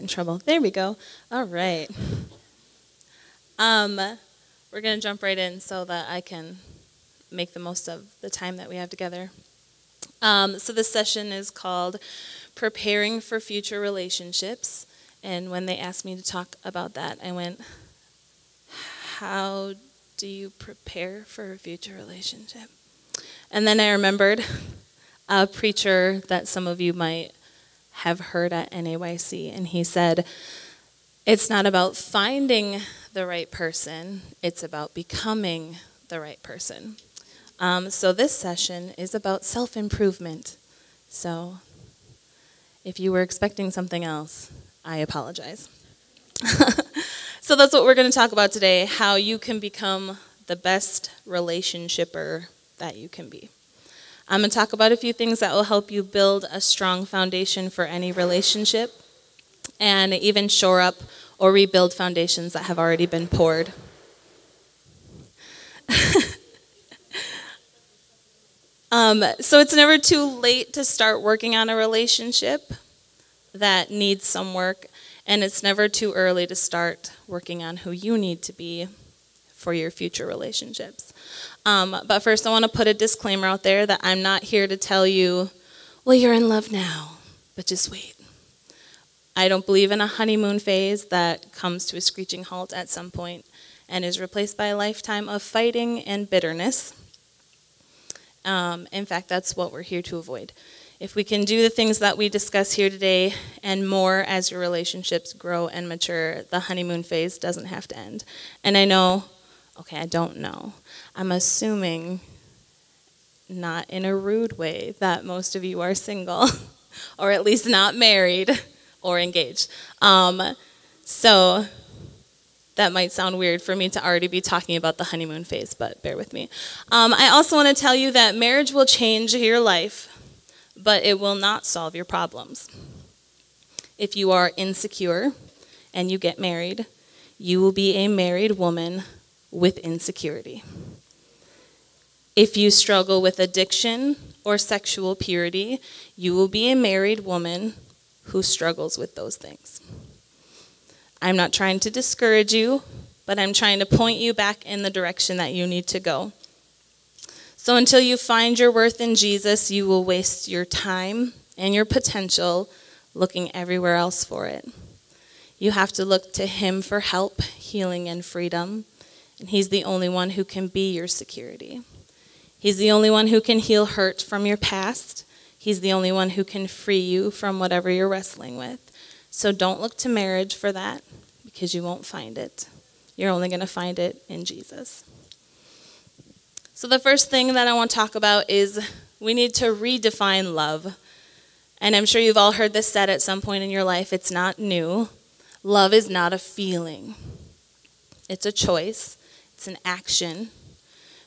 In trouble. There we go. All right. We're going to jump right in so that I can make the most of the time that we have together. So this session is called Preparing for Future Relationships. And when they asked me to talk about that, I went, how do you prepare for a future relationship? And then I remembered a preacher that some of you might have heard at NAYC, and he said, it's not about finding the right person, it's about becoming the right person. So this session is about self-improvement. So if you were expecting something else, I apologize. So that's what we're going to talk about today, how you can become the best relationshipper that you can be. I'm going to talk about a few things that will help you build a strong foundation for any relationship and even shore up or rebuild foundations that have already been poured. So it's never too late to start working on a relationship that needs some work, and it's never too early to start working on who you need to be for your future relationships. But first, I want to put a disclaimer out there that I'm not here to tell you, well, you're in love now, but just wait. I don't believe in a honeymoon phase that comes to a screeching halt at some point and is replaced by a lifetime of fighting and bitterness. In fact, that's what we're here to avoid. If we can do the things that we discuss here today and more as your relationships grow and mature, the honeymoon phase doesn't have to end. And I know, okay, I don't know. I'm assuming, not in a rude way, that most of you are single, or at least not married or engaged. So that might sound weird for me to already be talking about the honeymoon phase, but bear with me. I also want to tell you that marriage will change your life, but it will not solve your problems. If you are insecure and you get married, you will be a married woman with insecurity. If you struggle with addiction or sexual purity, you will be a married woman who struggles with those things. I'm not trying to discourage you, but I'm trying to point you back in the direction that you need to go. So until you find your worth in Jesus, you will waste your time and your potential looking everywhere else for it. You have to look to him for help, healing, and freedom. And he's the only one who can be your security. He's the only one who can heal hurt from your past. He's the only one who can free you from whatever you're wrestling with. So don't look to marriage for that, because you won't find it. You're only going to find it in Jesus. So the first thing that I want to talk about is we need to redefine love. And I'm sure you've all heard this said at some point in your life. It's not new. Love is not a feeling. It's a choice. It's an action.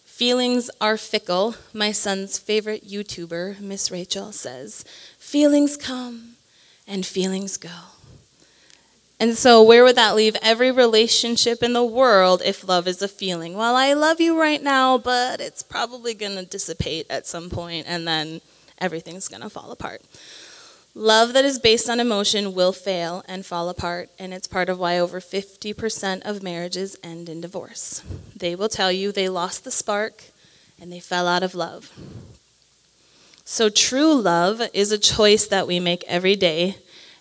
Feelings are fickle. My son's favorite YouTuber, Miss Rachel, says, feelings come and feelings go. And so where would that leave every relationship in the world if love is a feeling? Well, I love you right now, but it's probably going to dissipate at some point, and then everything's going to fall apart. Love that is based on emotion will fail and fall apart, and it's part of why over 50% of marriages end in divorce. They will tell you they lost the spark and they fell out of love. So true love is a choice that we make every day,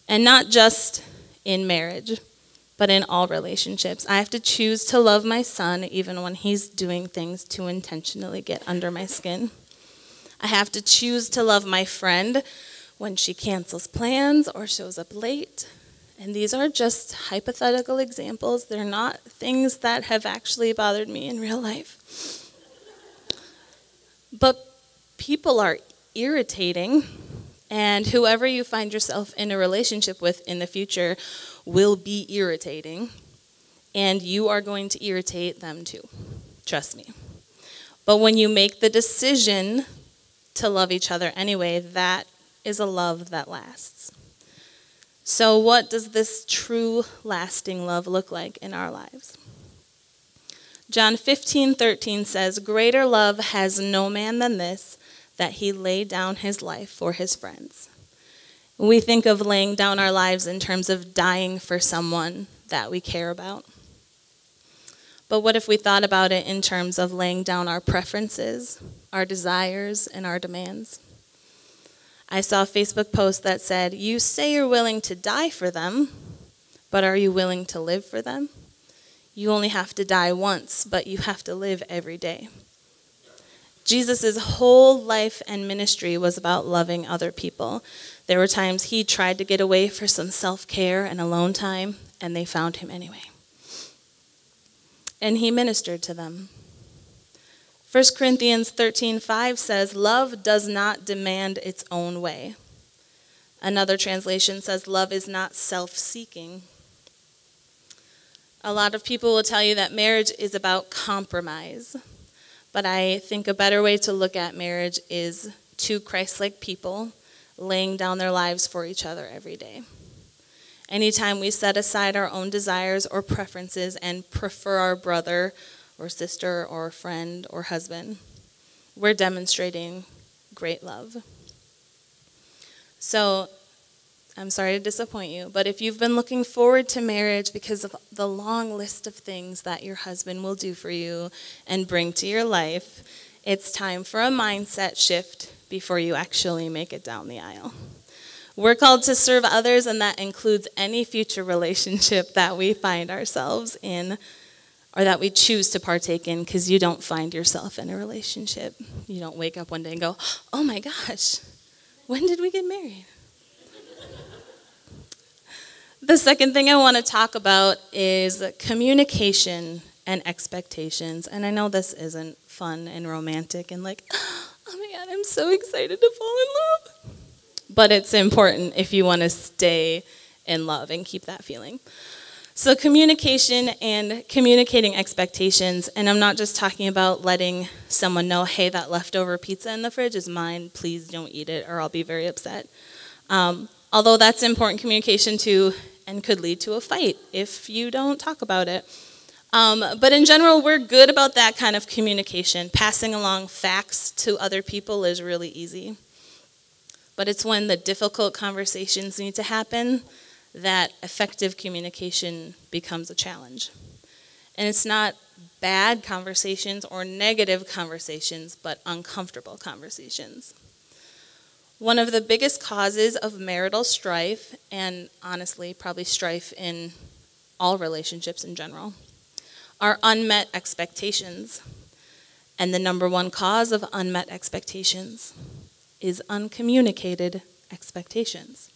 and not just in marriage, but in all relationships. I have to choose to love my son even when he's doing things to intentionally get under my skin. I have to choose to love my friend when she cancels plans or shows up late. And these are just hypothetical examples. They're not things that have actually bothered me in real life. But people are irritating, and whoever you find yourself in a relationship with in the future will be irritating, and you are going to irritate them too. Trust me. But when you make the decision to love each other anyway, that is a love that lasts. So what does this true lasting love look like in our lives? John 15:13 says, greater love has no man than this, that he laid down his life for his friends. We think of laying down our lives in terms of dying for someone that we care about. But what if we thought about it in terms of laying down our preferences, our desires, and our demands? I saw a Facebook post that said, "You say you're willing to die for them, but are you willing to live for them? You only have to die once, but you have to live every day." Jesus' whole life and ministry was about loving other people. There were times he tried to get away for some self-care and alone time, and they found him anyway. And he ministered to them. 1 Corinthians 13:5 says, "Love does not demand its own way." Another translation says, "Love is not self-seeking." A lot of people will tell you that marriage is about compromise. But I think a better way to look at marriage is two Christ-like people laying down their lives for each other every day. Anytime we set aside our own desires or preferences and prefer our brother or sister or friend or husband, we're demonstrating great love. So, I'm sorry to disappoint you, but if you've been looking forward to marriage because of the long list of things that your husband will do for you and bring to your life, it's time for a mindset shift before you actually make it down the aisle. We're called to serve others, and that includes any future relationship that we find ourselves in or that we choose to partake in, because you don't find yourself in a relationship. You don't wake up one day and go, "Oh my gosh, when did we get married?" The second thing I want to talk about is communication and expectations. And I know this isn't fun and romantic and like, "Oh my God, I'm so excited to fall in love." But it's important if you want to stay in love and keep that feeling. So communication and communicating expectations, and I'm not just talking about letting someone know, "Hey, that leftover pizza in the fridge is mine, please don't eat it or I'll be very upset." Although that's important communication too, and could lead to a fight if you don't talk about it. But in general, we're good about that kind of communication. Passing along facts to other people is really easy. But it's when the difficult conversations need to happen that effective communication becomes a challenge. And it's not bad conversations or negative conversations, but uncomfortable conversations. One of the biggest causes of marital strife, and honestly, probably strife in all relationships in general, are unmet expectations. And the number one cause of unmet expectations is uncommunicated expectations.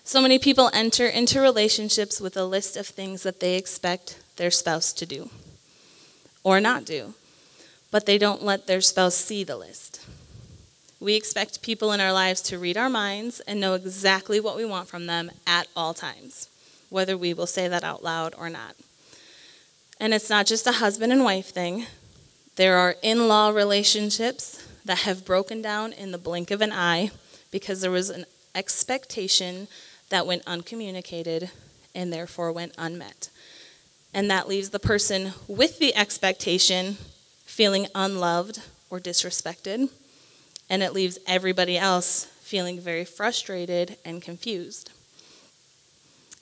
So many people enter into relationships with a list of things that they expect their spouse to do or not do, but they don't let their spouse see the list. We expect people in our lives to read our minds and know exactly what we want from them at all times, whether we will say that out loud or not. And it's not just a husband and wife thing. There are in-law relationships that have broken down in the blink of an eye because there was an expectation that went uncommunicated and therefore went unmet. And that leaves the person with the expectation feeling unloved or disrespected. And it leaves everybody else feeling very frustrated and confused.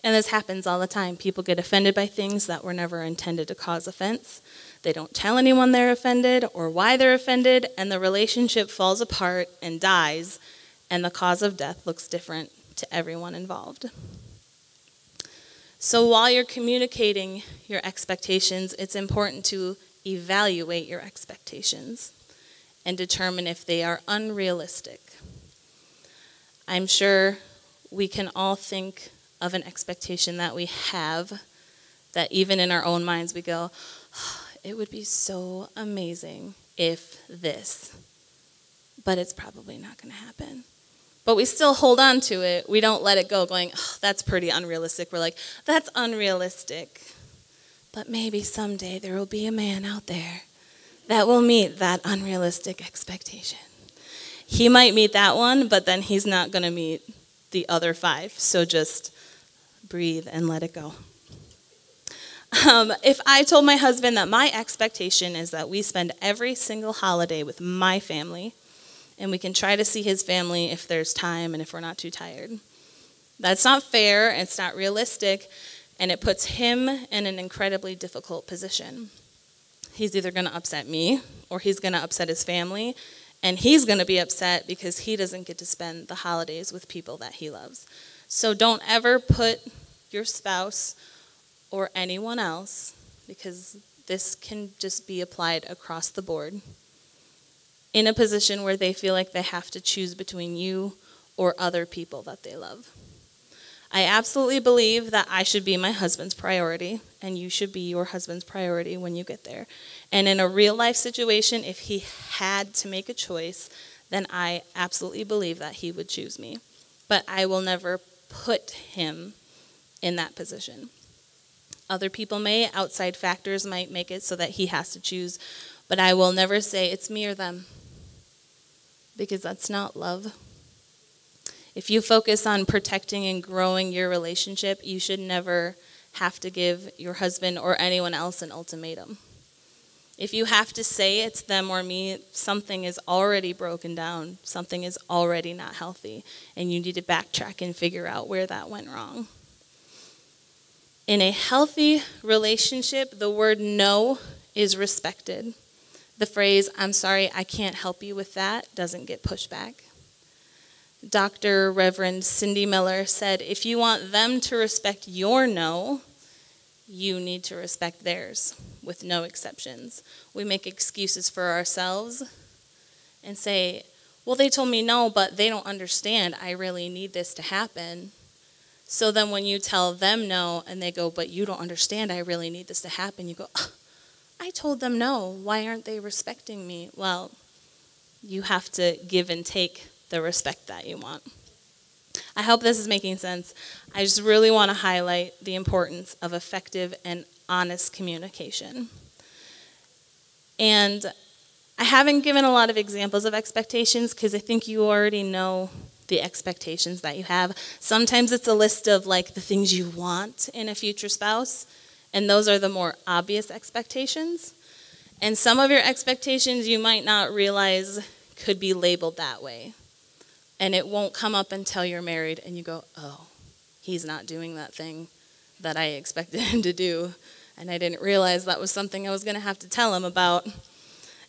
And this happens all the time. People get offended by things that were never intended to cause offense. They don't tell anyone they're offended or why they're offended, and the relationship falls apart and dies, and the cause of death looks different to everyone involved. So while you're communicating your expectations, it's important to evaluate your expectations and determine if they are unrealistic. I'm sure we can all think of an expectation that we have that even in our own minds we go, "Oh, it would be so amazing if this," but it's probably not going to happen. But we still hold on to it. We don't let it go going, "Oh, that's pretty unrealistic." We're like, "That's unrealistic. But maybe someday there will be a man out there that will meet that unrealistic expectation. He might meet that one, but then he's not going to meet the other 5. So just breathe and let it go." If I told my husband that my expectation is that we spend every single holiday with my family, and we can try to see his family if there's time and if we're not too tired. That's not fair, it's not realistic, and it puts him in an incredibly difficult position. He's either going to upset me or he's going to upset his family, and he's going to be upset because he doesn't get to spend the holidays with people that he loves. So don't ever put your spouse or anyone else, because this can just be applied across the board, in a position where they feel like they have to choose between you or other people that they love. I absolutely believe that I should be my husband's priority, and you should be your husband's priority when you get there. And in a real life situation, if he had to make a choice, then I absolutely believe that he would choose me. But I will never put him in that position. Other people may, outside factors might make it so that he has to choose, but I will never say it's me or them, because that's not love. If you focus on protecting and growing your relationship, you should never have to give your husband or anyone else an ultimatum. If you have to say it's them or me, something is already broken down, something is already not healthy, and you need to backtrack and figure out where that went wrong. In a healthy relationship, the word no is respected. The phrase, "I'm sorry, I can't help you with that," doesn't get pushed back. Dr. Reverend Cindy Miller said, if you want them to respect your no, you need to respect theirs, with no exceptions. We make excuses for ourselves and say, well, they told me no, but they don't understand. I really need this to happen. So then when you tell them no and they go, but you don't understand, I really need this to happen, you go, I told them no. Why aren't they respecting me? Well, you have to give and take the respect that you want. I hope this is making sense. I just really want to highlight the importance of effective and honest communication. And I haven't given a lot of examples of expectations because I think you already know the expectations that you have. Sometimes it's a list of like the things you want in a future spouse, and those are the more obvious expectations. And some of your expectations you might not realize could be labeled that way. And it won't come up until you're married and you go, oh, he's not doing that thing that I expected him to do. And I didn't realize that was something I was going to have to tell him about.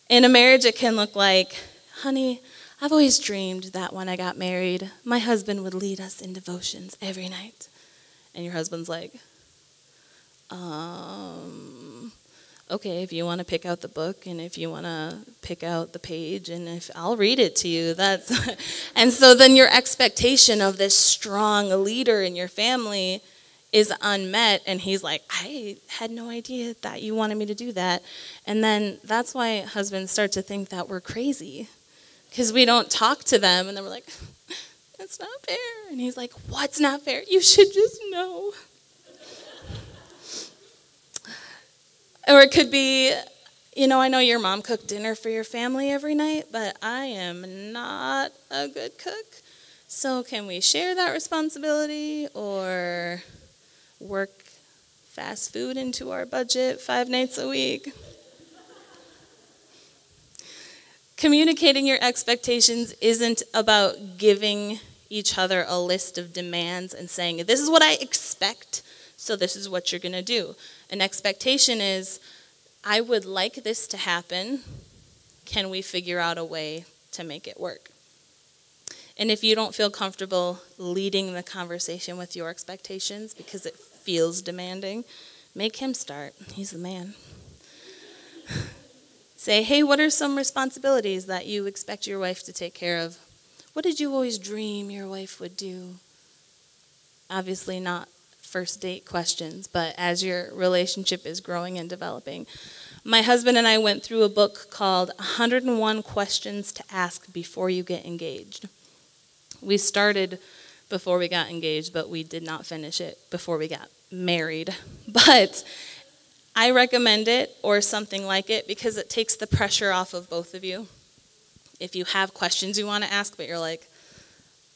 In a marriage, it can look like, honey, I've always dreamed that when I got married, my husband would lead us in devotions every night. And your husband's like, okay, if you want to pick out the book and if you want to pick out the page and if I'll read it to you, that's and so then your expectation of this strong leader in your family is unmet, and he's like, I had no idea that you wanted me to do that. And then that's why husbands start to think that we're crazy, because we don't talk to them, and then we're like, that's not fair. And he's like, what's not fair? You should just know. Or it could be, I know your mom cooked dinner for your family every night, but I am not a good cook. So can we share that responsibility or work fast food into our budget 5 nights a week? Communicating your expectations isn't about giving each other a list of demands and saying, this is what I expect, so this is what you're going to do. An expectation is, I would like this to happen. Can we figure out a way to make it work? And if you don't feel comfortable leading the conversation with your expectations because it feels demanding, make him start. He's the man. Say, hey, what are some responsibilities that you expect your wife to take care of? What did you always dream your wife would do? Obviously not first date questions, but as your relationship is growing and developing. My husband and I went through a book called 101 Questions to Ask Before You Get Engaged. We started before we got engaged, but we did not finish it before we got married. But I recommend it or something like it because it takes the pressure off of both of you. If you have questions you want to ask, but you're like,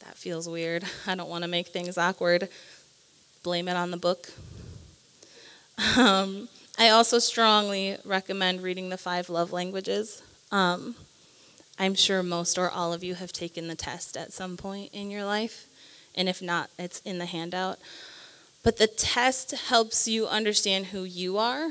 that feels weird, I don't want to make things awkward, blame it on the book. I also strongly recommend reading the 5 love languages. I'm sure most or all of you have taken the test at some point in your life. And if not, it's in the handout. But the test helps you understand who you are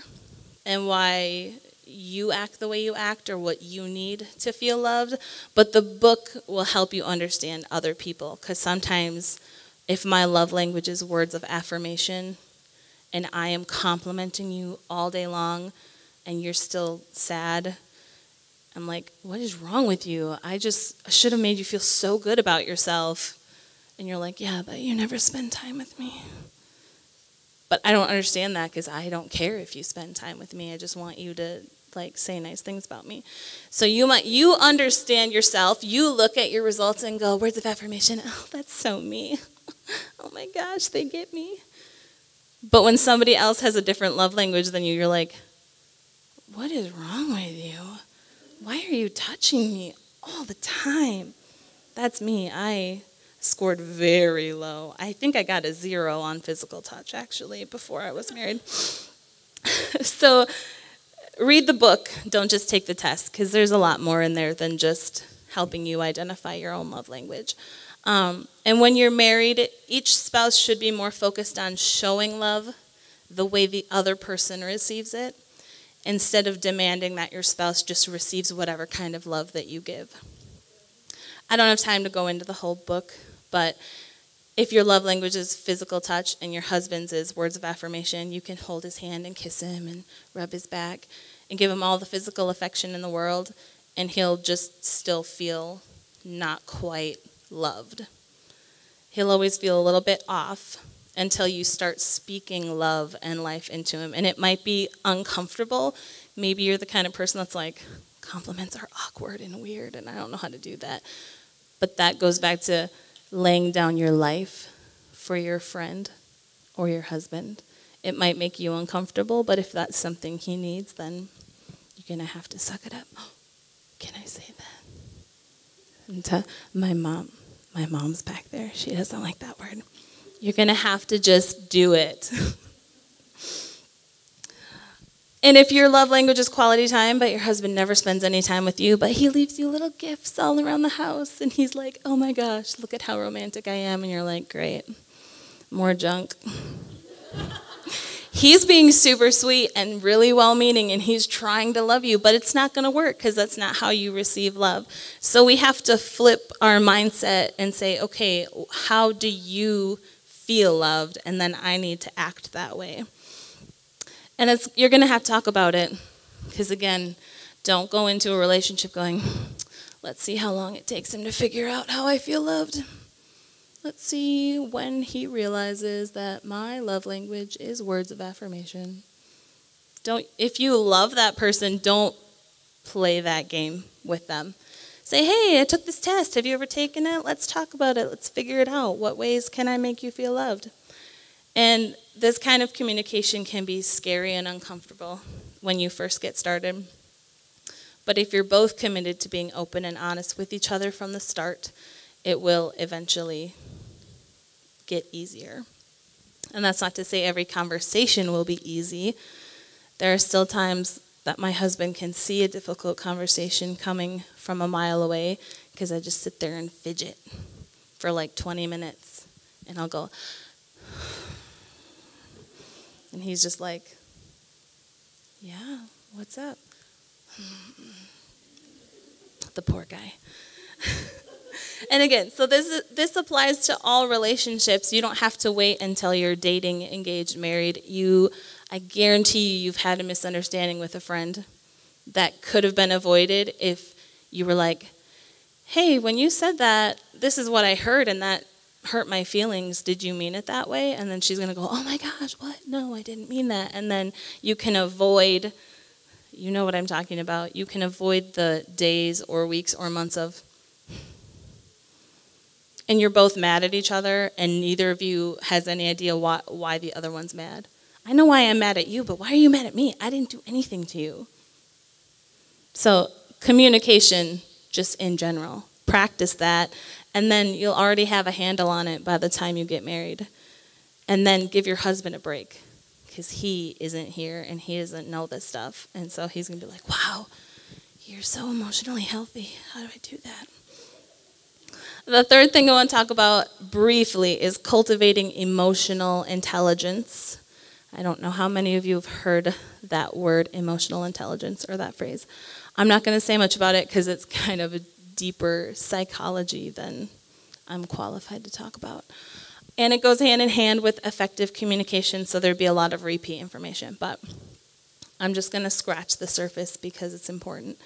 and why you act the way you act or what you need to feel loved. But the book will help you understand other people. Because sometimes if my love language is words of affirmation and I am complimenting you all day long and you're still sad, I'm like, what is wrong with you? I should have made you feel so good about yourself. And you're like, yeah, but you never spend time with me. But I don't understand that because I don't care if you spend time with me. I just want you to say nice things about me. So you understand yourself. You look at your results and go, words of affirmation. Oh, that's so me. Oh my gosh, they get me. But when somebody else has a different love language than you, you're like, what is wrong with you? Why are you touching me all the time? That's me. I scored very low. I think I got a 0 on physical touch, actually, before I was married. So read the book. Don't just take the test, because there's a lot more in there than just helping you identify your own love language. And when you're married, each spouse should be more focused on showing love the way the other person receives it, instead of demanding that your spouse just receives whatever kind of love that you give. I don't have time to go into the whole book, but if your love language is physical touch and your husband's is words of affirmation, you can hold his hand and kiss him and rub his back and give him all the physical affection in the world, and he'll just still feel not quite loved. He'll always feel a little bit off until you start speaking love and life into him. And it might be uncomfortable. Maybe you're the kind of person that's like, compliments are awkward and weird, and I don't know how to do that. But that goes back to laying down your life for your friend or your husband. It might make you uncomfortable, but if that's something he needs, then you're going to have to suck it up. Oh, can I say that? And to my mom's back there. She doesn't like that word. You're going to have to just do it. And if your love language is quality time, but your husband never spends any time with you, but he leaves you little gifts all around the house, and he's like, oh my gosh, look at how romantic I am, and you're like, great, more junk. He's being super sweet and really well-meaning, and he's trying to love you, but it's not going to work because that's not how you receive love. So we have to flip our mindset and say, okay, how do you feel loved? And then I need to act that way. And you're going to have to talk about it because, again, don't go into a relationship going, let's see how long it takes him to figure out how I feel loved. Let's see when he realizes that my love language is words of affirmation. If you love that person, don't play that game with them. Say, hey, I took this test. Have you ever taken it? Let's talk about it. Let's figure it out. What ways can I make you feel loved? And this kind of communication can be scary and uncomfortable when you first get started. But if you're both committed to being open and honest with each other from the start, it will eventually get easier. And that's not to say every conversation will be easy. There are still times that my husband can see a difficult conversation coming from a mile away because I just sit there and fidget for like 20 minutes. And I'll go, and he's just like, yeah, what's up? The poor guy. And again, so this applies to all relationships. You don't have to wait until you're dating, engaged, married. I guarantee you've had a misunderstanding with a friend that could have been avoided if you were like, hey, when you said that, this is what I heard, and that hurt my feelings. Did you mean it that way? And then she's going to go, oh my gosh, what? No, I didn't mean that. And then you can avoid, you know what I'm talking about, you can avoid the days or weeks or months of, and you're both mad at each other, and neither of you has any idea why the other one's mad. I know why I'm mad at you, but why are you mad at me? I didn't do anything to you. So communication, just in general, practice that, and then you'll already have a handle on it by the time you get married. And then give your husband a break, because he isn't here, and he doesn't know this stuff. And so he's going to be like, wow, you're so emotionally healthy. How do I do that? The third thing I want to talk about briefly is cultivating emotional intelligence. I don't know how many of you have heard that word, emotional intelligence, or that phrase. I'm not going to say much about it because it's kind of a deeper psychology than I'm qualified to talk about. And it goes hand in hand with effective communication, so there'd be a lot of repeat information. But I'm just going to scratch the surface because it's important.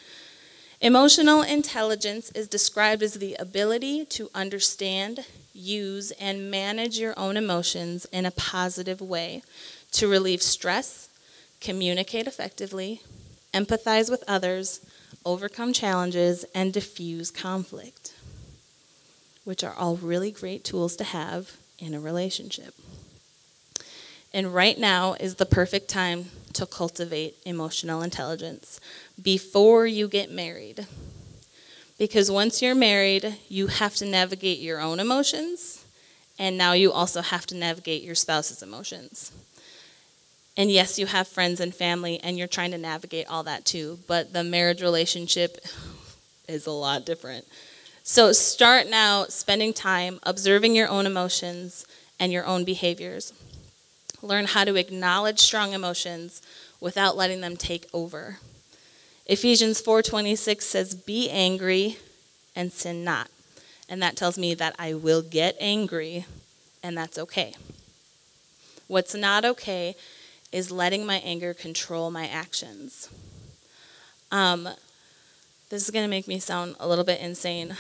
Emotional intelligence is described as the ability to understand, use, and manage your own emotions in a positive way, to relieve stress, communicate effectively, empathize with others, overcome challenges, and diffuse conflict, which are all really great tools to have in a relationship. And right now is the perfect time to cultivate emotional intelligence before you get married. Because once you're married, you have to navigate your own emotions, and now you also have to navigate your spouse's emotions. And yes, you have friends and family, and you're trying to navigate all that too, but the marriage relationship is a lot different. So start now spending time observing your own emotions and your own behaviors. Learn how to acknowledge strong emotions without letting them take over. Ephesians 4:26 says, "Be angry and sin not." And that tells me that I will get angry, and that's okay. What's not okay is letting my anger control my actions. This is going to make me sound a little bit insane,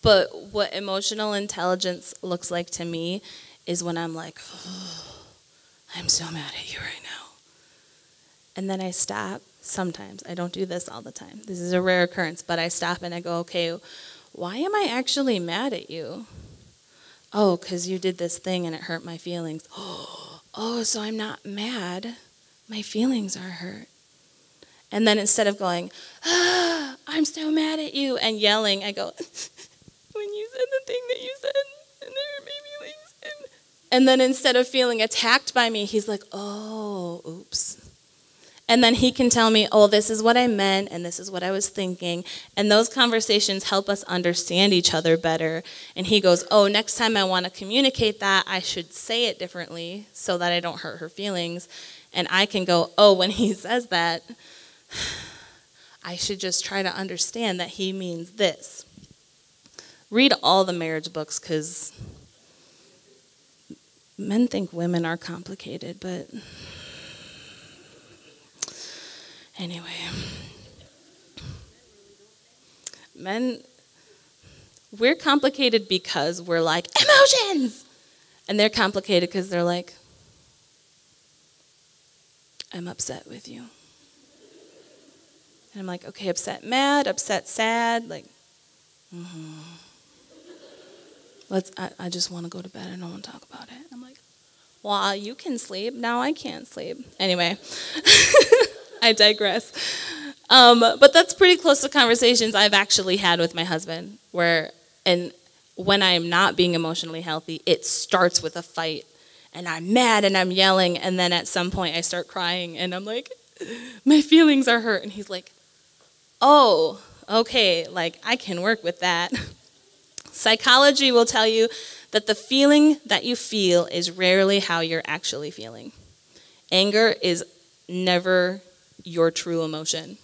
but what emotional intelligence looks like to me is when I'm like, oh, I'm so mad at you right now. And then I stop sometimes. I don't do this all the time. This is a rare occurrence, but I stop and I go, okay, why am I actually mad at you? Oh, because you did this thing and it hurt my feelings. Oh, so I'm not mad. My feelings are hurt. And then instead of going, I'm so mad at you, and yelling, I go, when you said the thing that you said, and it hurt my feelings. And then instead of feeling attacked by me, he's like, oh, oops. And then he can tell me, oh, this is what I meant, and this is what I was thinking. And those conversations help us understand each other better. And he goes, oh, next time I want to communicate that, I should say it differently so that I don't hurt her feelings. And I can go, oh, when he says that, I should just try to understand that he means this. Read all the marriage books, because men think women are complicated, but anyway. Men, we're complicated because we're like, emotions! And they're complicated because they're like, I'm upset with you. And I'm like, okay, upset, mad, upset, sad, like, I just want to go to bed. I don't want to talk about it. I'm like, well, you can sleep. Now I can't sleep. Anyway, I digress. But that's pretty close to conversations I've actually had with my husband, and when I'm not being emotionally healthy, it starts with a fight, and I'm mad and I'm yelling, and then at some point I start crying, and I'm like, my feelings are hurt, and he's like, oh, okay, like I can work with that. Psychology will tell you that the feeling that you feel is rarely how you're actually feeling. Anger is never your true emotion.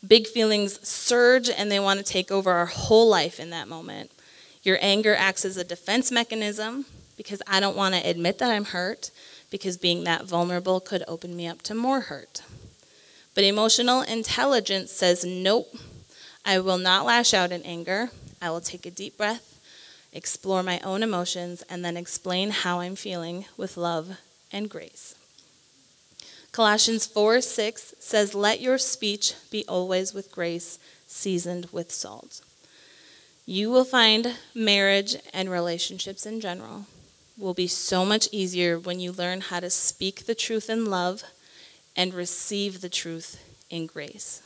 Big feelings surge and they want to take over our whole life in that moment. Your anger acts as a defense mechanism because I don't want to admit that I'm hurt, because being that vulnerable could open me up to more hurt. But emotional intelligence says, nope, I will not lash out in anger. I will take a deep breath, explore my own emotions, and then explain how I'm feeling with love and grace. Colossians 4:6 says, let your speech be always with grace, seasoned with salt. You will find marriage and relationships in general will be so much easier when you learn how to speak the truth in love and receive the truth in grace.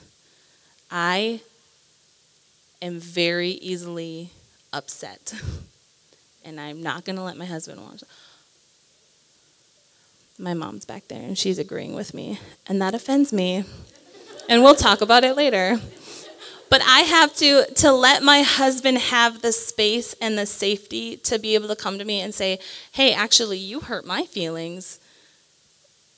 I am very easily upset, and I'm not going to let my husband watch. My mom's back there, and she's agreeing with me, and that offends me. And we'll talk about it later. But I have to let my husband have the space and the safety to be able to come to me and say, hey, actually, you hurt my feelings,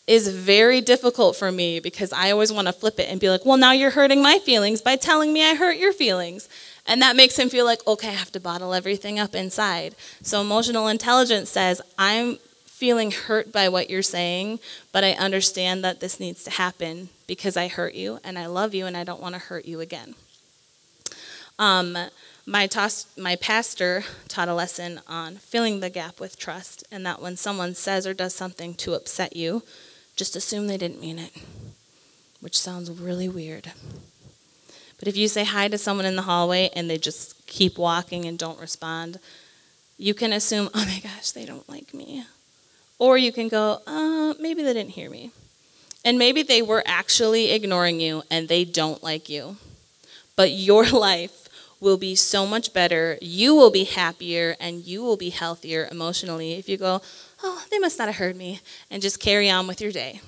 is very difficult for me because I always want to flip it and be like, well, now you're hurting my feelings by telling me I hurt your feelings. And that makes him feel like, okay, I have to bottle everything up inside. So emotional intelligence says, I'm feeling hurt by what you're saying, but I understand that this needs to happen because I hurt you and I love you and I don't want to hurt you again. My pastor taught a lesson on filling the gap with trust, and that when someone says or does something to upset you, just assume they didn't mean it, which sounds really weird. But if you say hi to someone in the hallway and they just keep walking and don't respond, you can assume, oh my gosh, they don't like me. Or you can go, maybe they didn't hear me. And maybe they were actually ignoring you and they don't like you. But your life will be so much better, you will be happier, and you will be healthier emotionally if you go, oh, they must not have heard me, and just carry on with your day.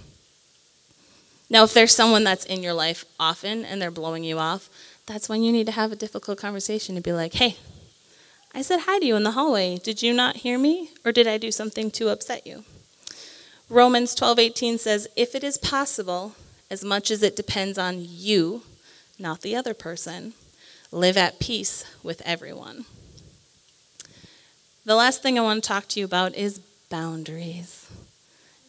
Now, if there's someone that's in your life often and they're blowing you off, that's when you need to have a difficult conversation and be like, hey, I said hi to you in the hallway. Did you not hear me, or did I do something to upset you? Romans 12:18 says, if it is possible, as much as it depends on you, not the other person, live at peace with everyone. The last thing I want to talk to you about is boundaries.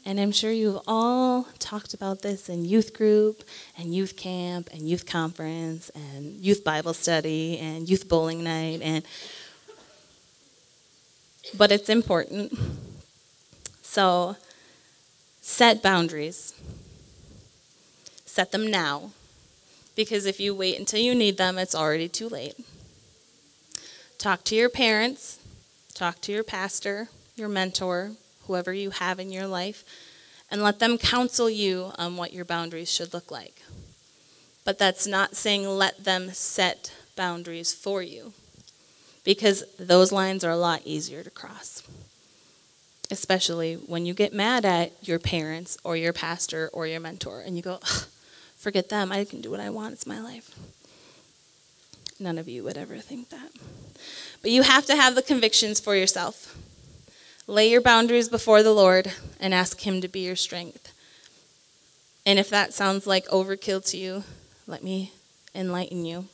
And I'm sure you've all talked about this in youth group and youth camp and youth conference and youth Bible study and youth bowling night. But it's important. So set boundaries. Set them now. Because if you wait until you need them, it's already too late. Talk to your parents, talk to your pastor, your mentor, whoever you have in your life, and let them counsel you on what your boundaries should look like. But that's not saying let them set boundaries for you, because those lines are a lot easier to cross, especially when you get mad at your parents or your pastor or your mentor, and you go, forget them, I can do what I want, it's my life. None of you would ever think that. But you have to have the convictions for yourself. Lay your boundaries before the Lord and ask him to be your strength. And if that sounds like overkill to you, let me enlighten you.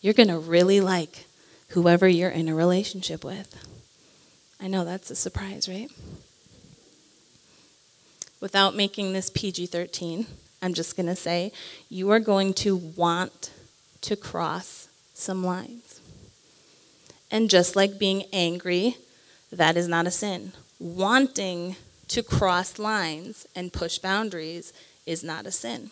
You're going to really like whoever you're in a relationship with. I know that's a surprise, right? Without making this PG-13, I'm just going to say, you are going to want to cross some lines. And just like being angry, that is not a sin. Wanting to cross lines and push boundaries is not a sin.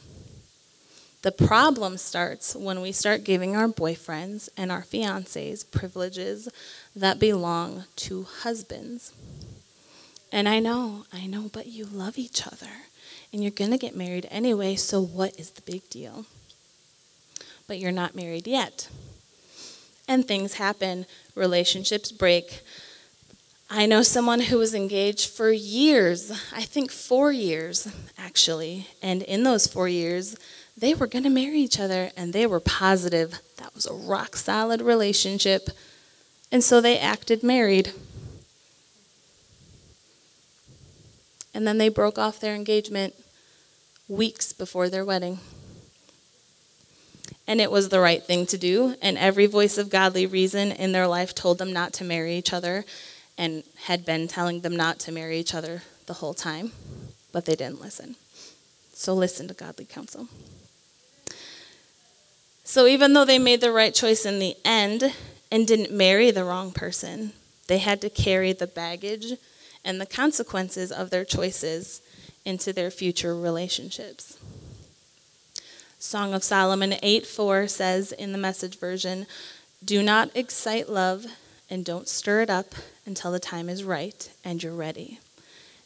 The problem starts when we start giving our boyfriends and our fiancés privileges that belong to husbands. And I know, but you love each other. And you're going to get married anyway, so what is the big deal? But you're not married yet. And things happen. Relationships break. I know someone who was engaged for years, I think 4 years, actually. And in those 4 years, they were going to marry each other, and they were positive that was a rock-solid relationship. And so they acted married. And then they broke off their engagement weeks before their wedding. And it was the right thing to do, and every voice of godly reason in their life told them not to marry each other and had been telling them not to marry each other the whole time, but they didn't listen. So listen to godly counsel. So even though they made the right choice in the end and didn't marry the wrong person, they had to carry the baggage and the consequences of their choices into their future relationships. Song of Solomon 8:4 says in the Message version, "Do not excite love and don't stir it up until the time is right and you're ready."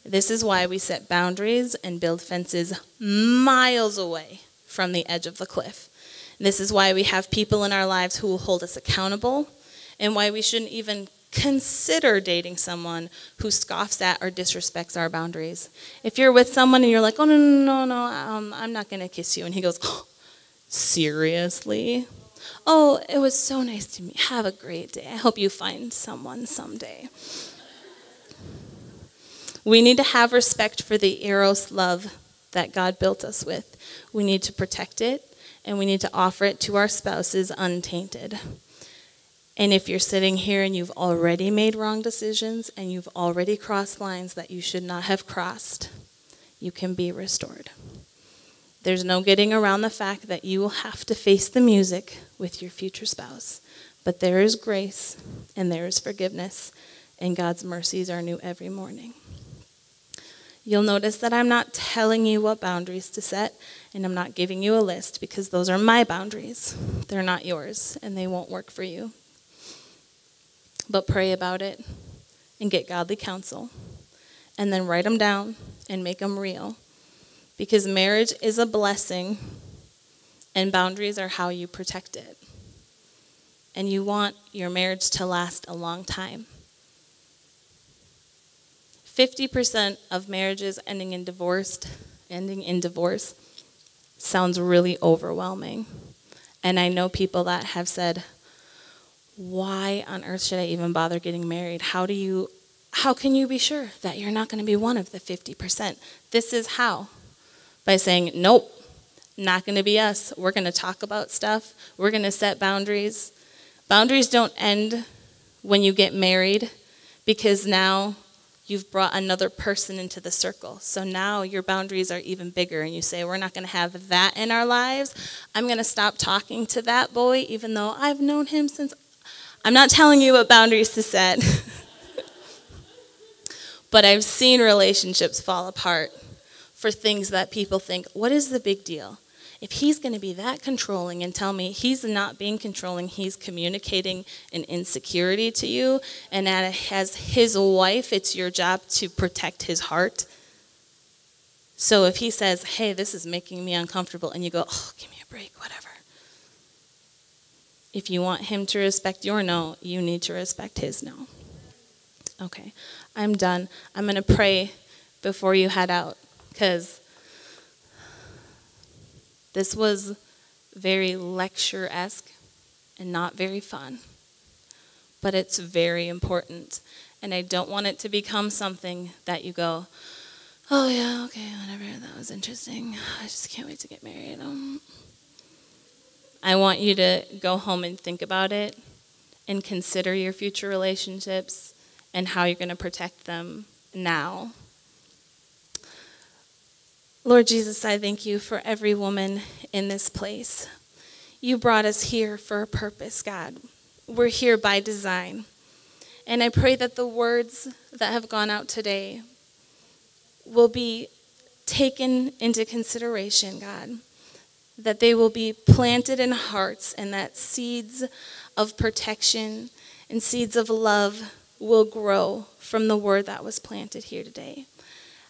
This is why we set boundaries and build fences miles away from the edge of the cliff. This is why we have people in our lives who will hold us accountable, and why we shouldn't even consider dating someone who scoffs at or disrespects our boundaries. If you're with someone and you're like, oh, no, I'm not going to kiss you. And he goes, oh, seriously? Oh, it was so nice to meet you. Have a great day. I hope you find someone someday. We need to have respect for the eros love that God built us with. We need to protect it, and we need to offer it to our spouses untainted. And if you're sitting here and you've already made wrong decisions and you've already crossed lines that you should not have crossed, you can be restored. There's no getting around the fact that you will have to face the music with your future spouse. But there is grace and there is forgiveness, and God's mercies are new every morning. You'll notice that I'm not telling you what boundaries to set, and I'm not giving you a list, because those are my boundaries. They're not yours, and they won't work for you. But pray about it and get godly counsel, and then write them down and make them real, because marriage is a blessing, and boundaries are how you protect it. And you want your marriage to last a long time. 50% of marriages ending in divorce sounds really overwhelming. And I know people that have said, why on earth should I even bother getting married? How can you be sure that you're not going to be one of the 50%? This is how. By saying, nope, not going to be us. We're going to talk about stuff. We're going to set boundaries. Boundaries don't end when you get married, because now you've brought another person into the circle. So now your boundaries are even bigger, and you say, we're not going to have that in our lives. I'm going to stop talking to that boy, even though I've known him since. I'm not telling you what boundaries to set. But I've seen relationships fall apart for things that people think, what is the big deal? If he's going to be that controlling and tell me he's not being controlling, he's communicating an insecurity to you, and as his wife, it's your job to protect his heart. So if he says, hey, this is making me uncomfortable, and you go, oh, give me a break, whatever. If you want him to respect your no, you need to respect his no. Okay, I'm done. I'm going to pray before you head out, because this was very lecture-esque and not very fun, but it's very important. And I don't want it to become something that you go, oh yeah, okay, whatever, that was interesting. I just can't wait to get married. I want you to go home and think about it and consider your future relationships and how you're going to protect them now. Lord Jesus, I thank you for every woman in this place. You brought us here for a purpose, God. We're here by design. And I pray that the words that have gone out today will be taken into consideration, God. That they will be planted in hearts, and that seeds of protection and seeds of love will grow from the word that was planted here today.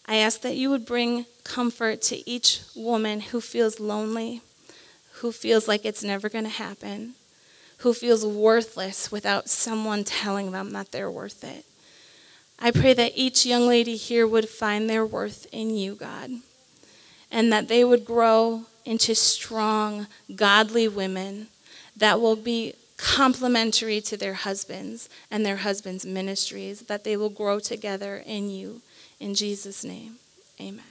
I ask that you would bring comfort to each woman who feels lonely, who feels like it's never going to happen, who feels worthless without someone telling them that they're worth it. I pray that each young lady here would find their worth in you, God, and that they would grow into strong, godly women that will be complementary to their husbands and their husbands' ministries, that they will grow together in you. In Jesus' name, amen.